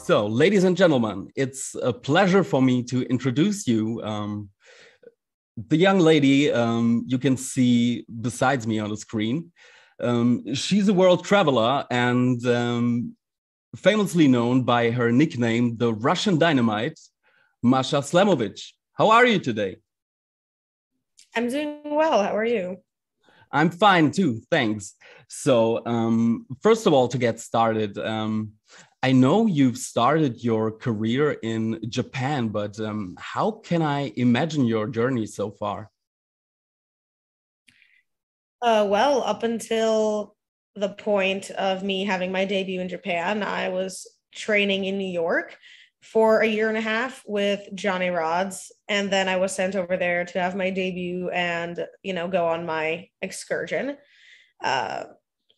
So, ladies and gentlemen, it's a pleasure for me to introduce you. The young lady you can see besides me on the screen. She's a world traveler and famously known by her nickname, the Russian Dynamite, Masha Slamovich. How are you today? I'm doing well. How are you? I'm fine too, thanks. So first of all, to get started, I know you've started your career in Japan, but how can I imagine your journey so far? Well, up until the point of me having my debut in Japan, I was training in New York for a year and a half with Johnny Rods. And then I was sent over there to have my debut and, go on my excursion.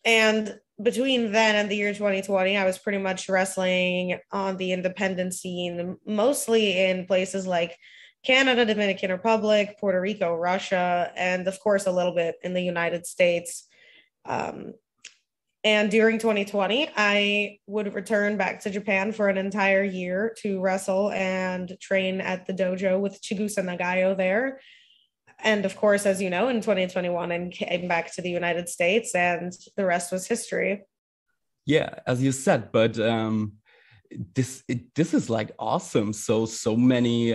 And between then and the year 2020, I was pretty much wrestling on the independent scene, mostly in places like Canada, Dominican Republic, Puerto Rico, Russia, and of course, a little bit in the United States. Um, and during 2020, I would return back to Japan for an entire year to wrestle and train at the dojo with Chigusa Nagayo there. And of course, as you know, in 2021, I came back to the United States and the rest was history. Yeah, as you said, but this is like awesome. So many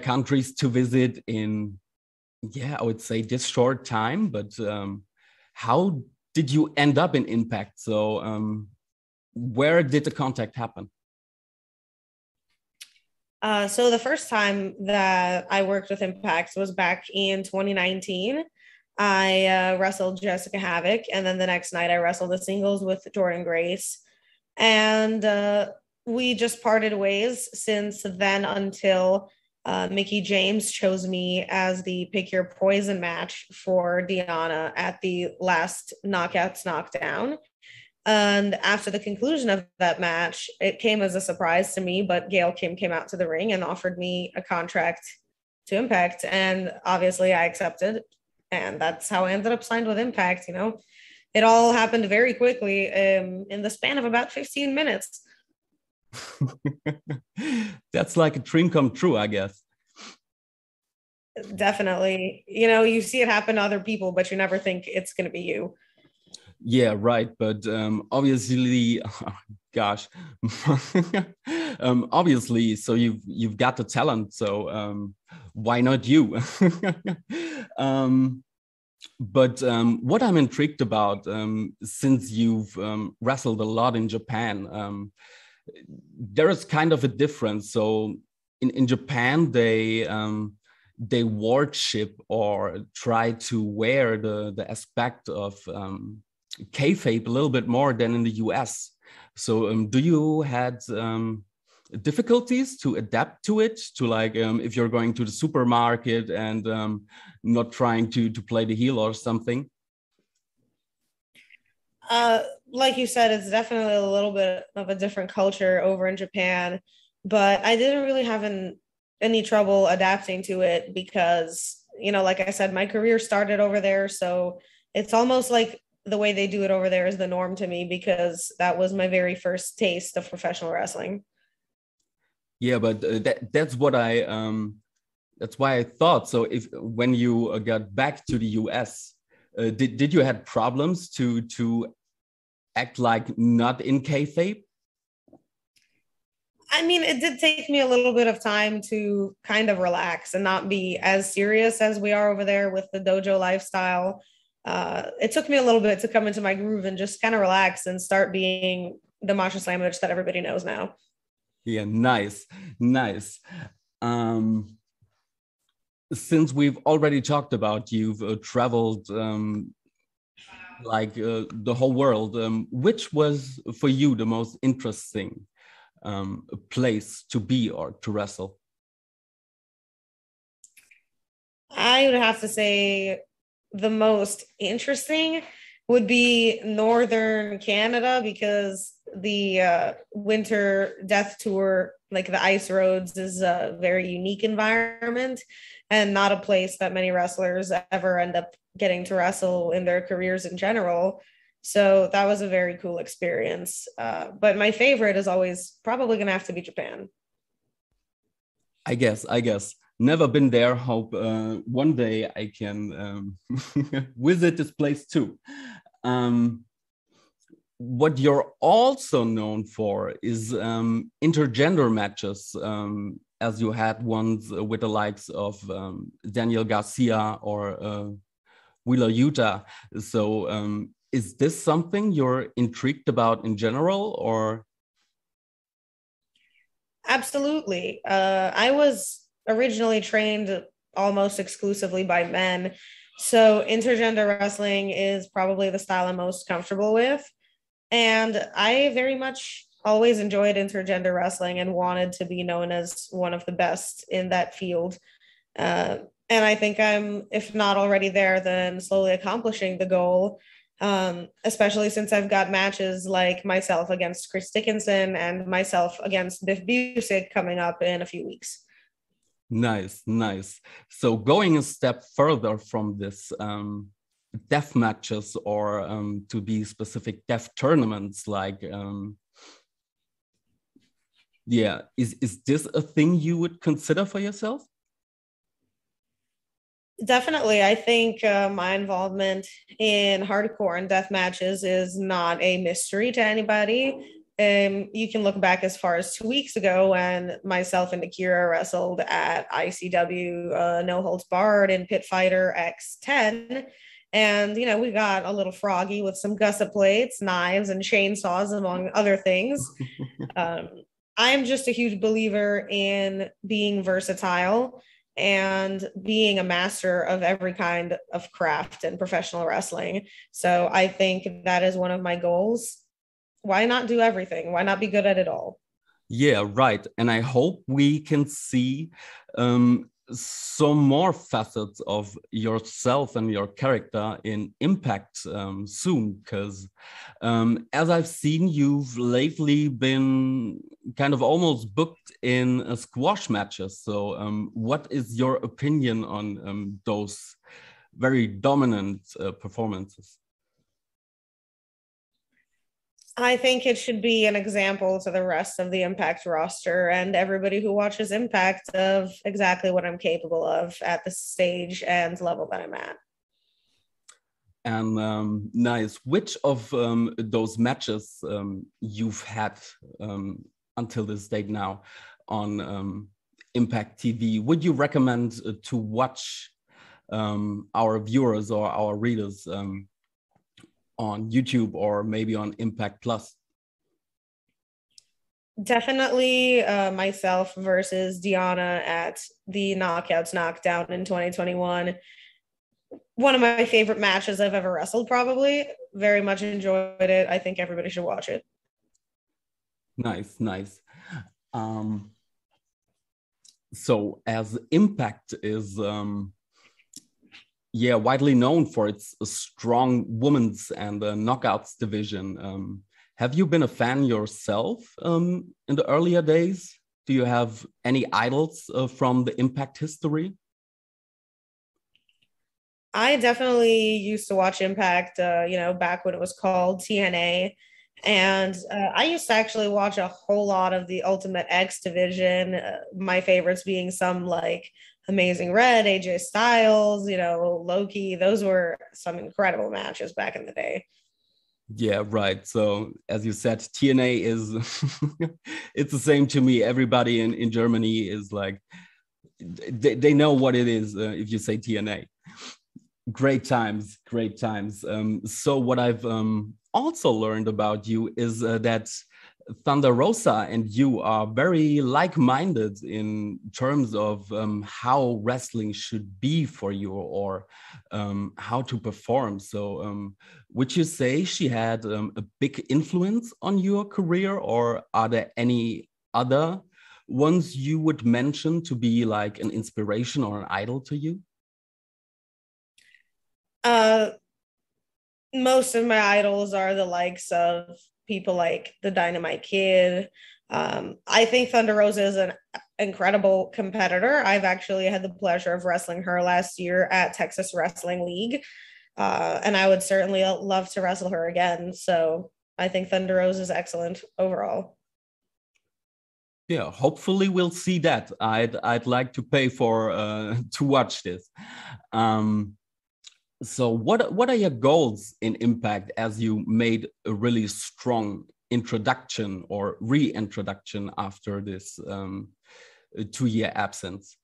countries to visit in I would say this short time. But how did you end up in Impact? So where did the contact happen? So the first time that I worked with Impact was back in 2019. I wrestled Jessica Havoc, and then the next night I wrestled the singles with Jordan Grace. And we just parted ways since then until Mickie James chose me as the Pick Your Poison match for Deanna at the last Knockouts Knockdown. And after the conclusion of that match, it came as a surprise to me, but Gail Kim came out to the ring and offered me a contract to Impact. And obviously I accepted. And that's how I ended up signed with Impact. It all happened very quickly in the span of about 15 minutes. That's like a dream come true, I guess. Definitely. You see it happen to other people, but you never think it's going to be you. Yeah, right. But obviously, gosh, obviously, so you've got the talent. So why not you? But what I'm intrigued about, since you've wrestled a lot in Japan, there is kind of a difference. So in Japan, they worship or try to wear the aspect of kayfabe a little bit more than in the US. So do you had difficulties to adapt to it, to like if you're going to the supermarket and not trying to play the heel or something? Like you said, it's definitely a little bit of a different culture over in Japan, but I didn't really have any trouble adapting to it because, like I said, my career started over there. So it's almost like the way they do it over there is the norm to me because that was my very first taste of professional wrestling. Yeah, but that's what that's why I thought. So if when you got back to the US, did you had problems to act like not in kayfabe? I mean, it did take me a little bit of time to kind of relax and not be as serious as we are over there with the dojo lifestyle. It took me a little bit to come into my groove and just kind of relax and start being the Masha Slamovich that everybody knows now. Yeah, nice. Since we've already talked about you've traveled the whole world, which was for you the most interesting place to be or to wrestle? I would have to say the most interesting would be Northern Canada because the winter death tour, like the ice roads, is a very unique environment and not a place that many wrestlers ever end up getting to wrestle in their careers in general. So that was a very cool experience. But my favorite is always probably going to have to be Japan. I guess. Never been there. Hope one day I can visit this place too. What you're also known for is intergender matches, as you had ones with the likes of Daniel Garcia or Wheeler Yuta. So is this something you're intrigued about in general, or? Absolutely. I was originally trained almost exclusively by men. So intergender wrestling is probably the style I'm most comfortable with. And I very much always enjoyed intergender wrestling and wanted to be known as one of the best in that field. And I think I'm, if not already there, then slowly accomplishing the goal, especially since I've got matches like myself against Chris Dickinson and myself against Biff Busick coming up in a few weeks. Nice. So going a step further from this, death matches, or to be specific, death tournaments, like is this a thing you would consider for yourself? Definitely. I think my involvement in hardcore and death matches is not a mystery to anybody. You can look back as far as 2 weeks ago when myself and Akira wrestled at ICW No Holds Barred in Pit Fighter X10. And, you know, we got a little froggy with some gusset plates, knives, and chainsaws, among other things. I'm just a huge believer in being versatile and being a master of every kind of craft in professional wrestling. So I think that is one of my goals. Why not do everything? Why not be good at it all? Yeah, right. And I hope we can see some more facets of yourself and your character in Impact soon, because as I've seen, you've lately been kind of almost booked in squash matches. So what is your opinion on those very dominant performances? I think it should be an example to the rest of the Impact roster and everybody who watches Impact of exactly what I'm capable of at the stage and level that I'm at. And nice. Which of those matches you've had until this date now on Impact TV would you recommend to watch our viewers or our readers on YouTube or maybe on Impact Plus? Definitely myself versus Diana at the Knockouts Knockdown in 2021. One of my favorite matches I've ever wrestled, probably. Very much enjoyed it. I think everybody should watch it. Nice. So as Impact is widely known for its strong women's and knockouts division, have you been a fan yourself in the earlier days? Do you have any idols from the Impact history? I definitely used to watch Impact, back when it was called TNA. And I used to actually watch a whole lot of the Ultimate X division, my favorites being some like Amazing Red, AJ Styles, Loki. Those were some incredible matches back in the day. Yeah, right. So as you said, TNA is, it's the same to me. Everybody in Germany is like, they know what it is if you say TNA. Great times. So what I've also learned about you is that Thunder Rosa and you are very like-minded in terms of how wrestling should be for you, or how to perform. So would you say she had a big influence on your career, or are there any other ones you would mention to be like an inspiration or an idol to you? Most of my idols are the likes of people like the Dynamite Kid. I think Thunder Rosa is an incredible competitor. I've actually had the pleasure of wrestling her last year at Texas Wrestling League. And I would certainly love to wrestle her again. So I think Thunder Rosa is excellent overall. Yeah, hopefully we'll see that. I'd like to pay for to watch this. So what are your goals in Impact as you made a really strong introduction or reintroduction after this 2-year absence?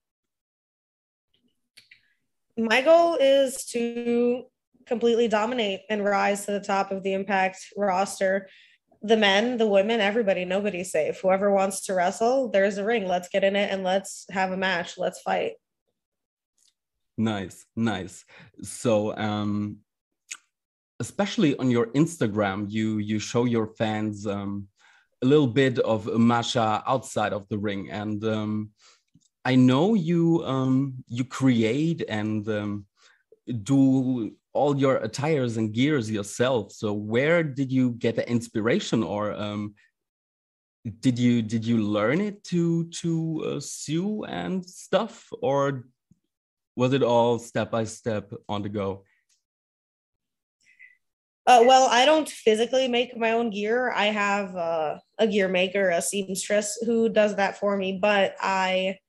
My goal is to completely dominate and rise to the top of the Impact roster. The men, the women, everybody, nobody's safe. Whoever wants to wrestle, there's a ring. Let's get in it and let's have a match. Let's fight. Nice, nice. So especially on your Instagram, you show your fans a little bit of Masha outside of the ring, and I know you create and do all your attires and gears yourself. So where did you get the inspiration, or did you learn it to sew and stuff, or was it all step by step on the go? Well, I don't physically make my own gear. I have a gear maker, a seamstress, who does that for me, but I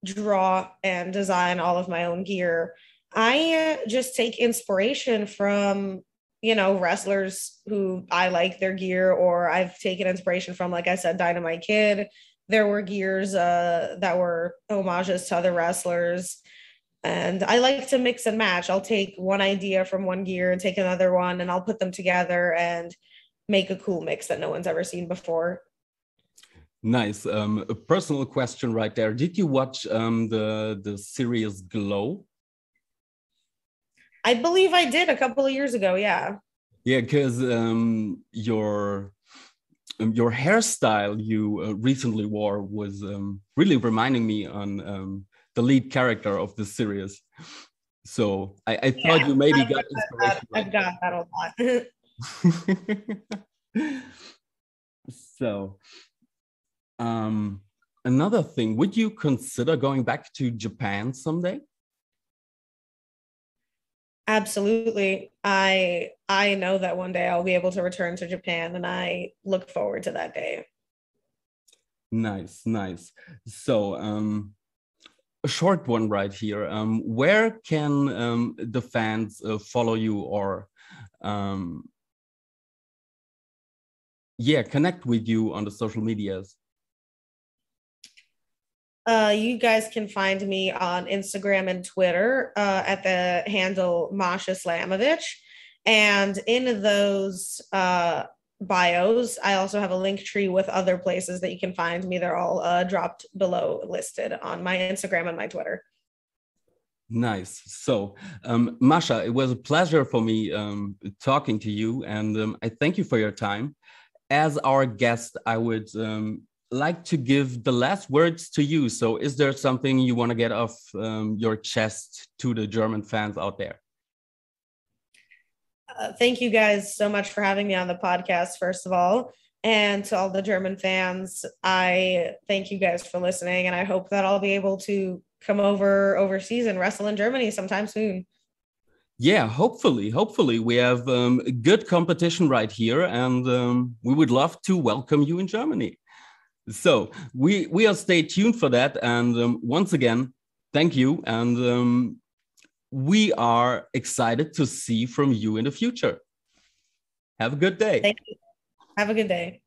draw and design all of my own gear. I just take inspiration from, wrestlers who I like their gear, or I've taken inspiration from, like I said, Dynamite Kid. There were gears that were homages to other wrestlers. And I like to mix and match. I'll take one idea from one gear and take another one, and I'll put them together and make a cool mix that no one's ever seen before. Nice. A personal question right there. Did you watch the series Glow? I believe I did a couple of years ago. Yeah. Yeah, because your hairstyle you recently wore was really reminding me on the lead character of the series. So I thought you maybe got inspiration. I've got that a lot. So another thing, would you consider going back to Japan someday? Absolutely. I know that one day I'll be able to return to Japan, and I look forward to that day. Nice, nice. So a short one right here. Where can the fans follow you, or connect with you on the social medias? You guys can find me on Instagram and Twitter at the handle Masha Slamovich. And in those bios, I also have a link tree with other places that you can find me. They're all dropped below, listed on my Instagram and my Twitter. Nice. So, Masha, it was a pleasure for me talking to you, and I thank you for your time. As our guest, I would like to give the last words to you. So is there something you want to get off your chest to the German fans out there? Thank you guys so much for having me on the podcast, first of all. And to all the German fans, I thank you guys for listening. And I hope that I'll be able to come overseas and wrestle in Germany sometime soon. Yeah, hopefully we have good competition right here, and we would love to welcome you in Germany. So we are stay tuned for that. And once again, thank you. And we are excited to see from you in the future. Have a good day. Thank you. Have a good day.